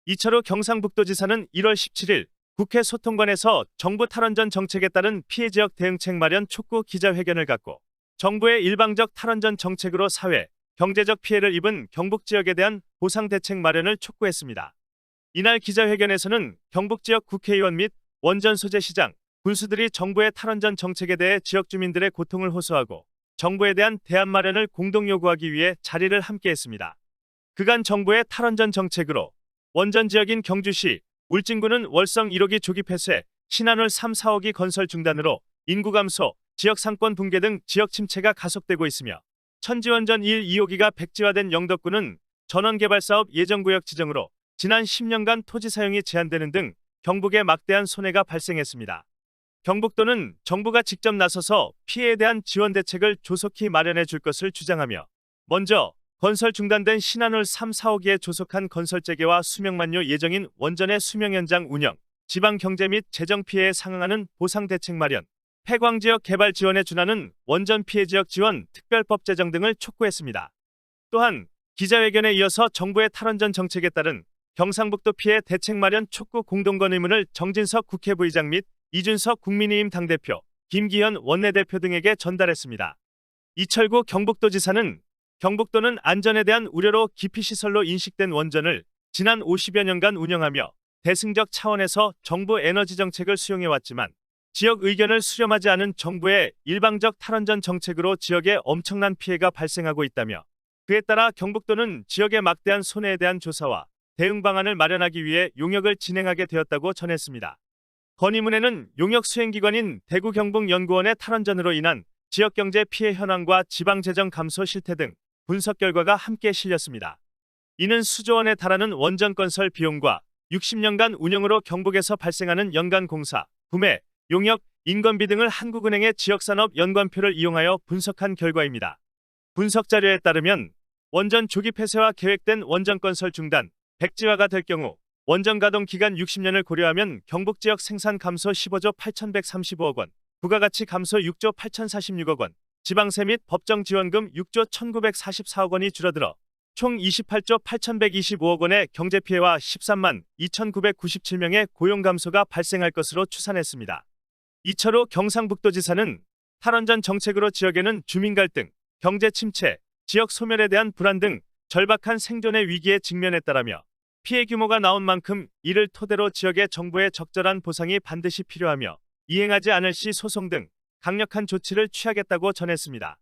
이철우 경상북도지사는 1월 17일 국회 소통관에서 정부 탈원전 정책에 따른 피해지역 대응책 마련 촉구 기자회견을 갖고 정부의 일방적 탈원전 정책으로 사회, 경제적 피해를 입은 경북지역에 대한 보상 대책 마련을 촉구했습니다. 이날 기자회견에서는 경북지역 국회의원 및 원전 소재 시장, 군수들이 정부의 탈원전 정책에 대해 지역 주민들의 고통을 호소하고 정부에 대한 대안 마련을 공동 요구하기 위해 자리를 함께했습니다. 그간 정부의 탈원전 정책으로 원전 지역인 경주시, 울진군은 월성 1호기 조기 폐쇄, 신한울 3, 4호기 건설 중단으로 인구 감소, 지역 상권 붕괴 등 지역 침체가 가속되고 있으며 천지원전 1, 2호기가 백지화된 영덕군은 전원개발사업 예정구역 지정으로 지난 10년간 토지 사용이 제한되는 등 경북에 막대한 손해가 발생했습니다. 경북도는 정부가 직접 나서서 피해에 대한 지원 대책을 조속히 마련해 줄 것을 주장하며 먼저 건설 중단된 신한울 3, 4호기에 조속한 건설 재개와 수명 만료 예정인 원전의 수명 연장 운영, 지방 경제 및 재정 피해에 상응하는 보상 대책 마련, 폐광지역 개발 지원에 준하는 원전 피해 지역 지원 특별법 제정 등을 촉구했습니다. 또한 기자회견에 이어서 정부의 탈원전 정책에 따른 경상북도 피해 대책 마련 촉구 공동건 의문을 정진석 국회부의장 및 이준석 국민의힘 당대표, 김기현 원내대표 등에게 전달했습니다. 이철구 경북도지사는 경북도는 안전에 대한 우려로 기피시설로 인식된 원전을 지난 50여 년간 운영하며 대승적 차원에서 정부 에너지 정책을 수용해왔지만 지역 의견을 수렴하지 않은 정부의 일방적 탈원전 정책으로 지역에 엄청난 피해가 발생하고 있다며 그에 따라 경북도는 지역의 막대한 손해에 대한 조사와 대응 방안을 마련하기 위해 용역을 진행하게 되었다고 전했습니다. 건의문에는 용역 수행기관인 대구경북연구원의 탈원전으로 인한 지역경제 피해 현황과 지방재정 감소 실태 등 분석 결과가 함께 실렸습니다. 이는 수조 원에 달하는 원전 건설 비용과 60년간 운영으로 경북에서 발생하는 연간 공사, 구매, 용역, 인건비 등을 한국은행의 지역산업 연관표를 이용하여 분석한 결과입니다. 분석 자료에 따르면 원전 조기 폐쇄와 계획된 원전 건설 중단, 백지화가 될 경우 원전 가동 기간 60년을 고려하면 경북 지역 생산 감소 15조 8,135억 원, 부가가치 감소 6조 8,046억 원, 지방세 및 법정 지원금 6조 1,944억 원이 줄어들어 총 28조 8,125억 원의 경제 피해와 13만 2,997명의 고용 감소가 발생할 것으로 추산했습니다. 이철우 경상북도지사는 탈원전 정책으로 지역에는 주민 갈등, 경제 침체, 지역 소멸에 대한 불안 등 절박한 생존의 위기에 직면했다라며 피해 규모가 나온 만큼 이를 토대로 지역의 정부의 적절한 보상이 반드시 필요하며 이행하지 않을 시 소송 등 강력한 조치를 취하겠다고 전했습니다.